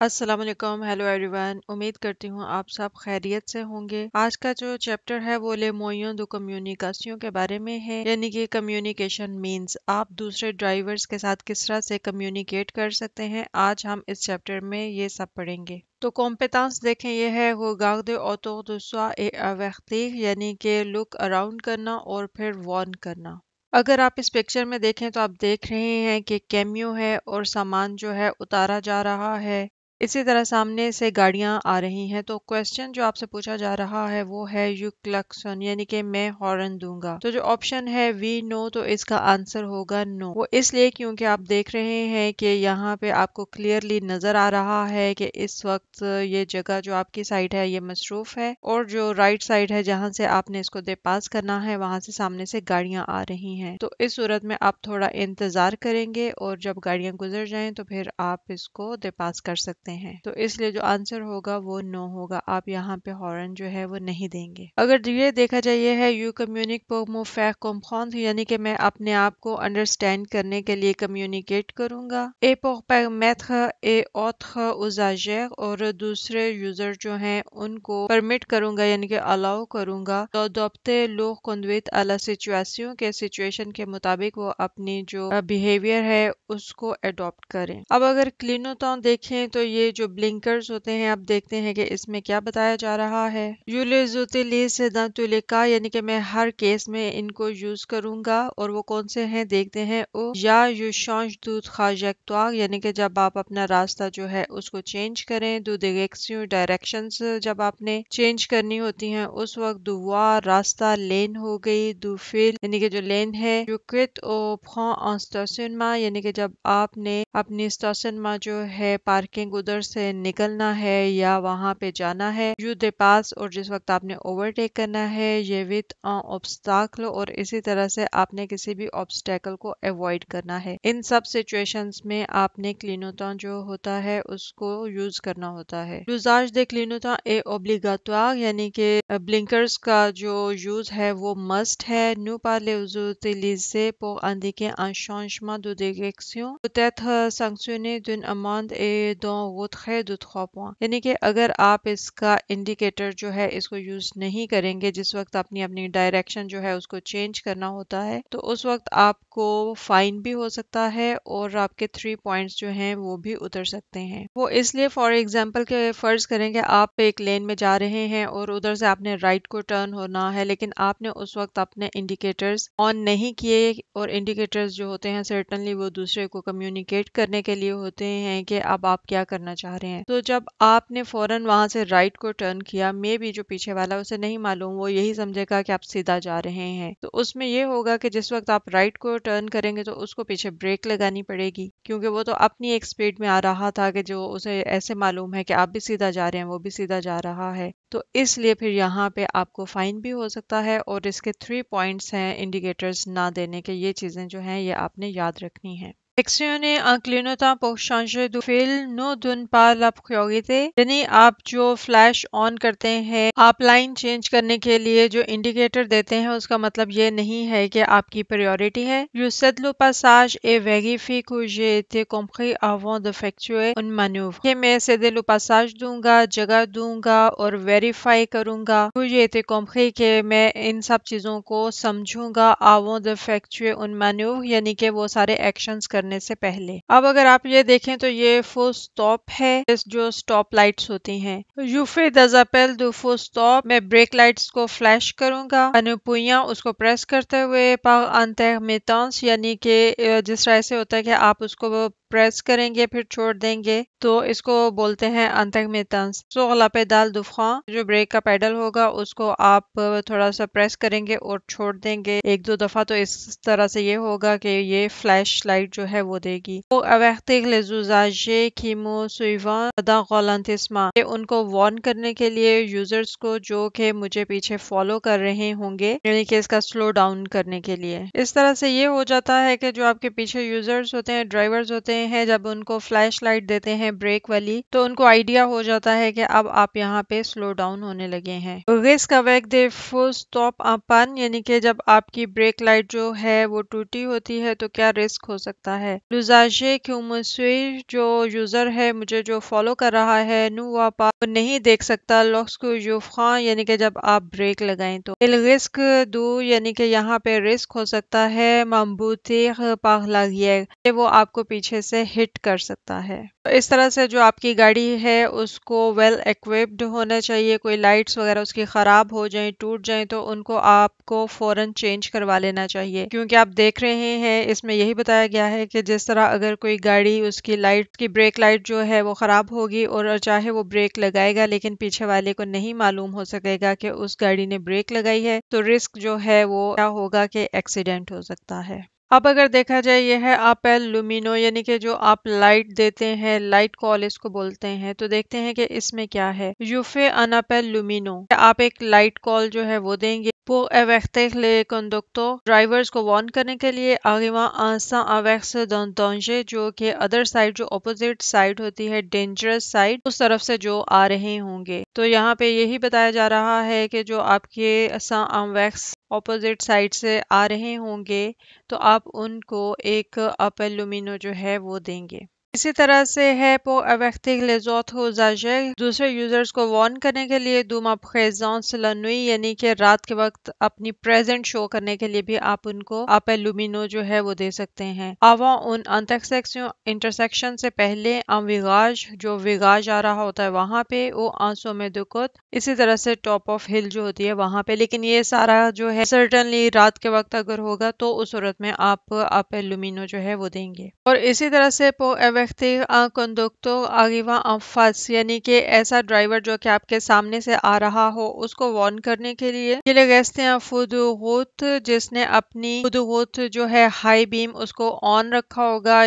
السلام علیکم، hello everyone, امید کرتی ہوں آپ سب خیریت سے ہوں گے۔ آج کا جو چیپٹر ہے وہ لے مویوں دو کمیونیکاسیوں کے بارے میں ہے، یعنی کہ کمیونیکیشن مینز آپ دوسرے ڈرائیورز کے ساتھ کس طرح سے کمیونیکیٹ کر سکتے ہیں۔ آج ہم اس چیپٹر میں یہ سب پڑھیں گے۔ تو کمپیٹنس دیکھیں، یہ ہے regarder autour de soi et avertir، یعنی کہ لک اراؤنڈ کرنا اور پھر وارن کرنا۔ اگر آپ اس پکچر میں دیکھیں تو آپ دیکھ رہے ہیں کہ کیمیو ہے اور سامان جو ہے اتارا جا رہا ہے۔ اسی طرح سامنے سے گاڑیاں آ رہی ہیں، تو کویسچن جو آپ سے پوچھا جا رہا ہے وہ ہے یو کلکسن، یعنی کہ میں ہارن دوں گا۔ تو جو آپشن ہے وی نو، تو اس کا آنسر ہوگا نو۔ وہ اس لیے کیونکہ آپ دیکھ رہے ہیں کہ یہاں پہ آپ کو کلیئرلی نظر آ رہا ہے کہ اس وقت یہ جگہ جو آپ کی سائڈ ہے یہ مصروف ہے، اور جو رائٹ سائڈ ہے جہاں سے آپ نے اس کو دے پاس کرنا ہے وہاں سے سامنے سے گاڑیاں آ رہی ہیں۔ تو اس صورت میں آپ تھوڑا انتظار کریں گے، اور جب گاڑیاں گزر جائیں تو پھر آپ اس کو دے پاس کر سکتے ہیں۔ تو اس لیے جو آنسر ہوگا وہ نو ہوگا، آپ یہاں پہ ہارن جو ہے وہ نہیں دیں گے۔ اگر یہ دیکھا جائے، یہ ہے you کمیونک pour me faire comprendre، یعنی کہ میں اپنے آپ کو انڈرسٹینڈ کرنے کے لیے کمیونیکیٹ کروں گا۔ et pour permettre et autres usagers، اور دوسرے یوزر جو ہیں ان کو پرمٹ کروں گا، یعنی کہ الاؤ کروں گا۔ d'adopter leur conduite à la situation، کے سچویشن کے مطابق وہ اپنی جو بیہیویئر ہے اس کو اڈاپٹ کریں۔ اب اگر کلینوتان دیکھیں تو یہ جو بلنکرز ہوتے ہیں، آپ دیکھتے ہیں کہ اس میں کیا بتایا جا رہا ہے۔ You les utilise dans tous les cas، یعنی کہ میں ہر کیس میں ان کو یوز کروں گا، اور وہ کون سے ہیں دیکھتے ہیں۔ او یا یو change de trajectoire، یعنی کہ جب آپ اپنا راستہ جو ہے اس کو چینج کریں۔ دو direction، ڈائریکشنز جب آپ نے چینج کرنی ہوتی ہیں اس وقت۔ دو voie، راستہ، لین ہو گئی۔ دو fil، یعنی کہ جو لین ہے۔ جو quitte au prend en stationnement، یعنی کہ جب آپ نے اپنی stationnement جو ہے پارکنگ ادھر سے نکلنا ہے یا وہاں پہ جانا ہے۔ یو دے پاس، اور جس وقت آپ نے اوورٹیک کرنا ہے۔ یہ وتھ ان obstacle، اور اسی طرح سے آپ نے کسی بھی obstacle کو ایوائڈ کرنا ہے۔ ان سب سچویشنز میں آپ نے کلینوتان جو ہوتا ہے اس کو یوز کرنا ہوتا ہے۔ l'usage des clignotants est obligatoire، یعنی کہ بلنکرز کا جو یوز ہے وہ مسٹ ہے۔ nous pas les utiliser pour indiquer un changement de direction peut être sanctionné d'une amende et d'un retrait de 3 points، یعنی کہ اگر آپ اس کا انڈیکیٹر جو ہے اس کو یوز نہیں کریں گے جس وقت اپنی ڈائریکشن جو ہے اس کو چینج کرنا ہوتا ہے، تو اس وقت آپ کو فائن بھی ہو سکتا ہے، اور آپ کے 3 پوائنٹس جو ہیں وہ بھی اتر سکتے ہیں۔ وہ اس لیے فار ایگزامپل کہ فرض کریں کہ آپ ایک لین میں جا رہے ہیں اور ادھر سے آپ نے رائٹ کو ٹرن ہونا ہے، لیکن آپ نے اس وقت اپنے انڈیکیٹرز آن نہیں کیے، اور انڈیکیٹرز جو ہوتے ہیں سرٹنلی وہ دوسرے کو کمیونیکیٹ کرنے کے لیے ہوتے ہیں کہ اب آپ کیا کرنا چاہ رہے ہیں۔ تو جب آپ نے فوراً وہاں سے رائٹ کو ٹرن کیا، مے بھی جو پیچھے والا اسے نہیں معلوم، وہ یہی سمجھے گا کہ آپ سیدھا جا رہے ہیں، تو اس میں یہ ہوگا کہ جس وقت آپ رائٹ کو ٹرن کریں گے تو اس کو پیچھے بریک لگانی پڑے گی، کیونکہ وہ تو اپنی ایک سپیڈ میں آ رہا تھا کہ جو اسے ایسے معلوم ہے کہ آپ بھی سیدھا جا رہے ہیں، وہ بھی سیدھا جا رہا ہے۔ تو اس لیے پھر یہاں پہ آپ کو فائن بھی ہو سکتا ہے، اور اس کے 3 پوائنٹس ہیں انڈیکیٹرز نہ دینے کے۔ یہ چیزیں جو ہیں یہ آپ نے یاد رکھنی ہیں۔ Actionner un clignotant pour changer de fil ne donne pas la priorité، یعنی آپ جو فلیش آن کرتے ہیں، آپ لائن چینج کرنے کے لیے جو انڈیکیٹر دیتے ہیں، اس کا مطلب یہ نہیں ہے کہ آپ کی پریورٹی ہے۔ Je cède le passage et vérifie que j'ai été compris avant d'effectuer une manœuvre، کہ میں céder le passage دوں گا، جگہ دوں گا، اور ویریفائی کروں گا کہ j'ai été compris، کہ میں ان سب چیزوں کو سمجھوں گا avant d'effectuer une manœuvre، یعنی کہ وہ سارے ایکشنز کرنے سے پہلے۔ اب اگر آپ یہ دیکھیں تو یہ فل سٹاپ ہے، جو سٹاپ لائٹس ہوتی ہیں۔ یو فی دز اپیل دو فل سٹاپ، میں بریک لائٹس کو فلیش کروں گا۔ انپویاں، اس کو پریس کرتے ہوئے۔ par intermittence، یعنی کہ جس طرح سے ہوتا ہے کہ آپ اس کو پریس کریں گے پھر چھوڑ دیں گے، تو اس کو بولتے ہیں intermittence۔ sur la pédale de frein، جو بریک کا پیڈل ہوگا اس کو آپ تھوڑا سا پریس کریں گے اور چھوڑ دیں گے 1-2 دفعہ، تو اس طرح سے یہ ہوگا کہ یہ فلیش لائٹ جو ہے وہ دے گی۔ pour avertir les usagers qui me suivent d'un ralentissement، کہ ان کو وارن کرنے کے لیے یوزرز کو جو کہ مجھے پیچھے فالو کر رہے ہوں گے، یعنی کہ اس کا سلو ڈاؤن کرنے کے لیے۔ اس طرح سے یہ ہو جاتا ہے کہ جو آپ کے پیچھے یوزرز ہوتے ہیں، ڈرائیورز ہوتے ہیں جب ان کو فلیش لائٹ دیتے ہیں بریک والی تو ان کو آئیڈیا ہو جاتا ہے کہ اب آپ یہاں پہ سلو ڈاؤن ہونے لگے ہیں۔ رسک اویک دے فل سٹاپ اپن یعنی کہ جب آپ کی بریک لائٹ جو ہے وہ ٹوٹی ہوتی ہے تو کیا رسک ہو سکتا ہے۔ لوزاجے کیوں مسوئی جو یوزر ہے مجھے جو فالو کر رہا ہے نو واپا نہیں دیکھ سکتا لوکس کو یوفخان یعنی کہ جب آپ بریک لگائیں تو رسک دو یعنی کہ یہاں پہ رسک ہو سکتا ہے ممبوتیغ پاغلاگیے کہ وہ آپ کو پیچھے سے ہٹ کر سکتا ہے۔ اس طرح سے جو آپ کی گاڑی ہے اس کو ویل ایکوپڈ ہونا چاہیے، کوئی لائٹس وغیرہ اس کی خراب ہو جائیں ٹوٹ جائیں تو ان کو آپ کو فوراً چینج کروا لینا چاہیے، کیونکہ آپ دیکھ رہے ہیں اس میں یہی بتایا گیا ہے کہ جس طرح اگر کوئی گاڑی اس کی لائٹ کی بریک لائٹ جو ہے وہ خراب ہوگی اور چاہے وہ بریک لگائے گا لیکن پیچھے والے کو نہیں معلوم ہو سکے گا کہ اس گاڑی نے بریک لگائی ہے تو رسک جو ہے وہ کیا ہوگا کہ ایکسیڈنٹ ہو سکتا ہے۔ اب اگر دیکھا جائے یہ ہے آپل لومینو یعنی کہ جو آپ لائٹ دیتے ہیں لائٹ کال اس کو بولتے ہیں، تو دیکھتے ہیں کہ اس میں کیا ہے۔ یوفے ان آپل لومینو آپ ایک لائٹ کال جو ہے وہ دیں گے pour avertir les conducteurs drivers کو وارن کرنے کے لیے arrivant en sans averse d'un danger جو کہ ادر سائڈ جو اپوزٹ سائڈ ہوتی ہے ڈینجرس سائڈ اس طرف سے جو آ رہے ہوں گے، تو یہاں پہ یہی بتایا جا رہا ہے کہ جو آپ کے sans averse اپوزٹ سائڈ سے آ رہے ہوں گے تو آپ ان کو ایک آپل لومینو جو ہے وہ دیں گے۔ اسی طرح سے ہے pour avertir les autres usagers دوسرے یوزرز کو وارن کرنے کے لیے de ma présence la nuit یعنی کہ رات کے وقت اپنی پریزنٹ شو کرنے کے لیے بھی آپ ان کو آپل لومینو جو ہے وہ دے سکتے ہیں۔ avant un intersection انٹرسیکشن سے پہلے en virage جو ویراج آ رہا ہوتا ہے وہاں پہ وہ en sommet de côte اسی طرح سے ٹاپ آف ہل جو ہوتی ہے وہاں پہ، لیکن یہ سارا جو ہے سرٹنلی رات کے وقت اگر ہوگا تو اس صورت میں آپ آپل لومینو جو ہے وہ دیں گے۔ اور اسی طرح سے pour avertir un conducteur arrivant en face یعنی کہ ایسا ڈرائیور جو کہ آپ کے سامنے سے آ رہا ہو اس کو وارن کرنے کے لیے یہ لوگ ایسے ہیں فو دو روت جس نے اپنی فو دو روت جو ہے ہائی بیم اس کو آن رکھا ہوگا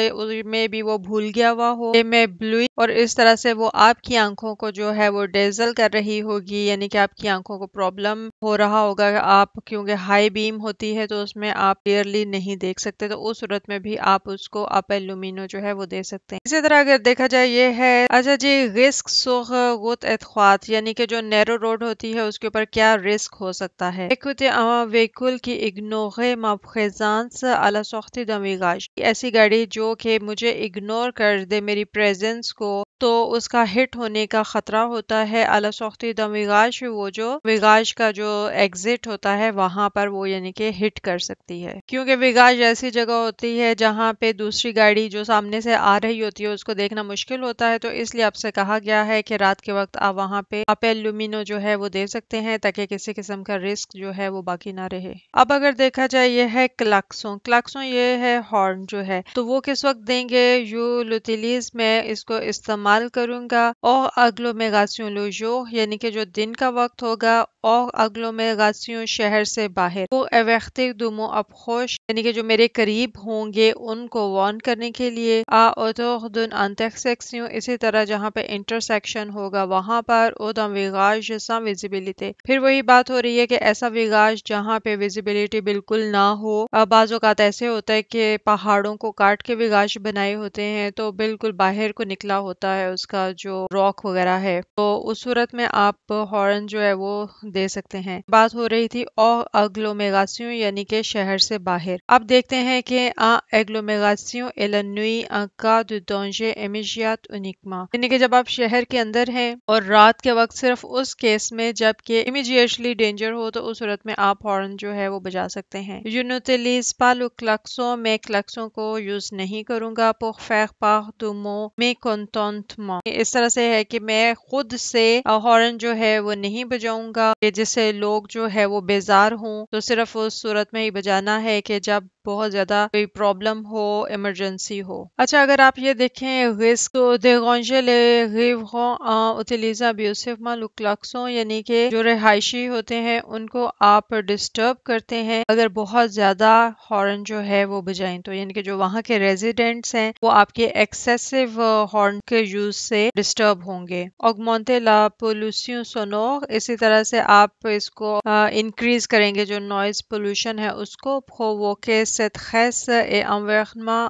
میں بھی وہ بھول گیا ہوا ہو میں بلوئی اور اس طرح سے وہ آپ کی آنکھوں کو جو ہے وہ ڈیزل کر رہی ہوگی یعنی کہ آپ کی آنکھوں کو پرابلم ہو رہا ہوگا آپ کیونکہ ہائی بیم ہوتی ہے تو اس میں آپ کلیئرلی نہیں دیکھ سکتے، تو اس صورت میں بھی آپ اس کو آپل لومینو جو ہے وہ دے سکتے ہیں۔ اسی طرح اگر دیکھا جائے یہ ہے اچھا جی رسک سوغ غوت اتخوات یعنی کہ جو نیرو روڈ ہوتی ہے اس کے اوپر کیا رسک ہو سکتا ہے۔ ایکوٹے ویکول کی اگنورے ما پریزانس à la sortie d'un virage ایسی گاڑی جو کہ مجھے اگنور کر دے میری پریزنس کو تو اس کا ہٹ ہونے کا خطرہ ہوتا ہے۔ à la sortie d'un virage وہ جو ویراج کا جو ایگزٹ ہوتا ہے وہاں پر وہ یعنی کہ ہٹ کر سکتی ہے، کیونکہ ویراج ایسی جگہ ہوتی ہے جہاں پہ دوسری گاڑی جو سامنے سے آ رہی ہوتی ہے اس کو دیکھنا مشکل ہوتا ہے، تو اس لیے آپ سے کہا گیا ہے کہ رات کے وقت آپ وہاں پہ آپل لومینو جو ہے وہ دے سکتے ہیں تاکہ کسی قسم کا رسک جو ہے وہ باقی نہ رہے۔ اب اگر دیکھا جائے یہ ہے کلاکسوں، کلاکسوں یہ ہے ہارن جو ہے تو وہ کس وقت دیں گے۔ یو لوتیلیز میں اس کو استعمال کروں گا اور اگلومیراسیون لو جور یعنی کہ جو دن کا وقت ہوگا اور اگلومیراسیون شہر سے باہر وہ ایورتر دو مون اپروچ یعنی کہ جو میرے قریب ہوں گے ان کو وارن کرنے کے لیے آ autour d'un intersection اسی طرح جہاں پہ انٹرسیکشن ہوگا وہاں پر او d'un virage sans visibilité پھر وہی بات ہو رہی ہے کہ ایسا ویراج جہاں پہ ویزیبلٹی بالکل نہ ہو، بعض اوقات ایسے ہوتا ہے کہ پہاڑوں کو کاٹ کے ویراج بنائے ہوتے ہیں تو بالکل باہر کو نکلا ہوتا ہے اس کا جو راک وغیرہ ہے، تو اس صورت میں آپ ہارن جو ہے وہ دے سکتے ہیں۔ بات ہو رہی تھی اور اگلومیراسیون یعنی کہ شہر سے باہر۔ اب دیکھتے ہیں کہ اگلومیراسیون et la nuit en cas de danger immédiat uniquement یعنی کہ جب آپ شہر کے اندر ہیں اور رات کے وقت صرف اس کیس میں جب کہ امیڈیٹلی ڈینجر ہو تو اس صورت میں آپ ہارن جو ہے وہ بجا سکتے ہیں۔ Je n'utilise pas le klaxon میں کلکسوں کو یوز نہیں کروں گا pour faire part de mon mécontentement اس طرح سے ہے کہ میں خود سے ہارن جو ہے وہ نہیں بجاؤں گا جس سے لوگ جو ہے وہ بیزار ہوں، تو صرف اس صورت میں ہی بجانا ہے کہ جب بہت زیادہ کوئی پرابلم ہو ایمرجنسی ہو۔ اچھا اگر آپ یہ دیکھیں رسک تو déranger les riverains en utilisant abusivement le klaxon یعنی کہ جو رہائشی ہوتے ہیں ان کو آپ ڈسٹرب کرتے ہیں اگر بہت زیادہ ہارن جو ہے وہ بجائیں تو، یعنی کہ جو وہاں کے ریزیڈنٹس ہیں وہ آپ کے ایکسیسو ہارن کے یوز سے ڈسٹرب ہوں گے۔ augmenter la pollution sonore اسی طرح سے آپ اس کو انکریز کریں گے جو نوائز پولوشن ہے اس کو provoquer cette tresse et environnement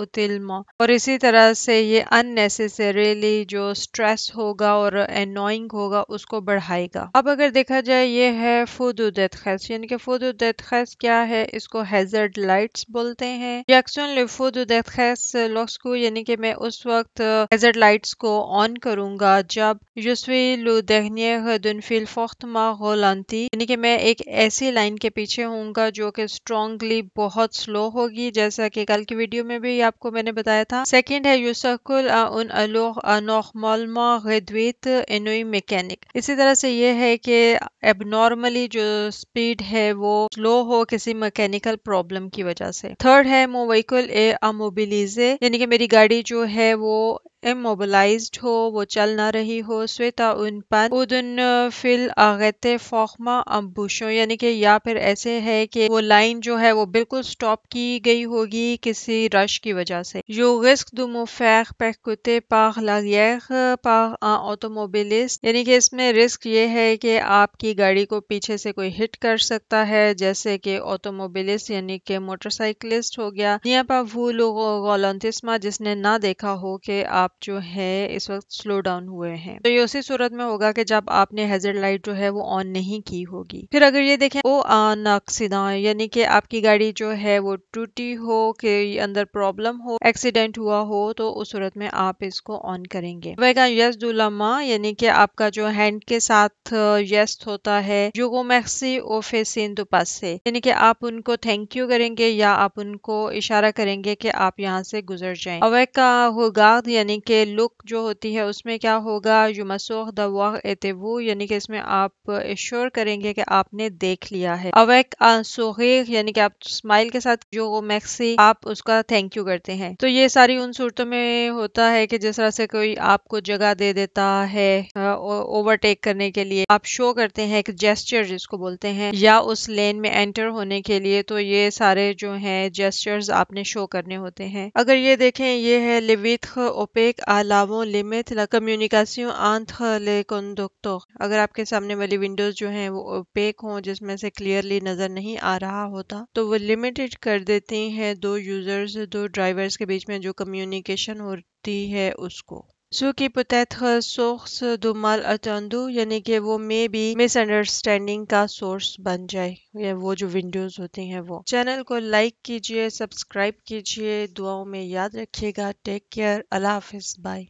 utilement اور اسی طرح سے یہ unnecessarily جو stress ہوگا اور annoying ہوگا اس کو بڑھائے گا۔ اب اگر دیکھا جائے یہ ہے feu de détresse یعنی کہ feu de détresse کیا ہے، اس کو hazard lights بولتے ہیں۔ J'actionne le feu de détresse lorsque یعنی کہ میں اس وقت hazard lights کو آن کروں گا جب je suis le dernier d'une file fortement ralentie یعنی کہ میں ایک ایسی لائن کے پیچھے ہوں گا جو کہ strongly بہت سلو ہوگی، جیسا کہ کل کی ویڈیو میں بھی آپ کو میں نے بتایا تھا۔ سیکنڈ ہے je circule à une allure anormalement réduite et non mécanique، اسی طرح سے یہ ہے کہ abnormally جو سپیڈ ہے وہ سلو ہو کسی میکینیکل پرابلم کی وجہ سے۔ تھرڈ ہے mon véhicule est immobilisé یعنی کہ میری گاڑی جو ہے وہ immobilized ہو، وہ چل نہ رہی ہو۔ suite à une panne ou d'une file arrêtée fortement en bouchon یعنی کہ یا پھر ایسے ہے کہ وہ لائن جو ہے وہ بالکل سٹاپ کی گئی ہوگی کسی رش کی وجہ سے۔ je risque de me faire percuter par l'arrière par un automobiliste یعنی کہ اس میں رسک یہ ہے کہ آپ کی گاڑی کو پیچھے سے کوئی ہٹ کر سکتا ہے، جیسے کہ آٹوموبلسٹ یعنی کہ موٹر سائیکلسٹ ہو گیا، یا پا وہ لوگ غالانتسما جس نے نہ دیکھا ہو کہ آپ جو ہے اس وقت سلو ڈاؤن ہوئے ہیں۔ تو یہ اسی صورت میں ہوگا کہ جب آپ نے ہیزرڈ لائٹ جو ہے وہ آن نہیں کی ہوگی۔ پھر اگر یہ دیکھیں او ان ایکسیڈنٹ یعنی کہ آپ کی گاڑی جو ہے وہ ٹوٹی ہو، کہ اندر پرابلم ہو، ایکسیڈنٹ ہوا ہو، تو اس صورت میں آپ اس کو آن کریں گے۔ ویگا یس دولاما یعنی کہ آپ کا جو ہینڈ کے ساتھ یس ہوتا ہے جو گو میکسی او فیسین دو پاس سے یعنی کہ آپ ان کو تھینک یو کریں گے یا آپ ان کو اشارہ کریں گے کہ آپ یہاں سے گزر جائیں۔ اویک کا ہوگارد یعنی کہ لک جو ہوتی ہے اس میں کیا ہوگا، جو مسوخ دواغ ایتیوو یعنی کہ اس میں آپ ایشور کریں گے کہ آپ نے دیکھ لیا ہے۔ اویک سوغیر یعنی کہ آپ اسمائل کے ساتھ جو گو میکسی آپ اس کا تھینک یو کرتے ہیں۔ تو یہ ساری ان صورتوں میں ہوتا ہے کہ جس طرح سے کوئی آپ کو جگہ دے دیتا ہے اوورٹیک کرنے کے لیے، آپ شو کرتے ہیں ایک جیسچر جس کو بولتے ہیں، یا اس لین میں انٹر ہونے کے لیے، تو یہ سارے جو ہیں جیسچرز آپ نے شو کرنے ہوتے ہیں۔ اگر یہ دیکھیں یہ ہے لیویتھ اوپیک علاووں لمٹ لا کمیونیکاسیون انٹر لے کنڈکٹور، اگر آپ کے سامنے والی ونڈوز جو ہیں وہ اوپیک ہوں جس میں سے کلیئرلی نظر نہیں آ رہا ہوتا تو وہ لمیٹڈ کر دیتی ہیں دو یوزرز دو ڈرائیورز کے بیچ میں جو کمیونیکیشن ہوتی ہے اس کو۔ سو کی peut-être source de malentendu یعنی کہ وہ میں بھی مس انڈرسٹینڈنگ کا سورس بن جائے، یا وہ جو ونڈوز ہوتی ہیں وہ۔ چینل کو لائک کیجئے، سبسکرائب کیجئے، دعاؤں میں یاد رکھیے گا۔ ٹیک کیئر، اللہ حافظ، بائے۔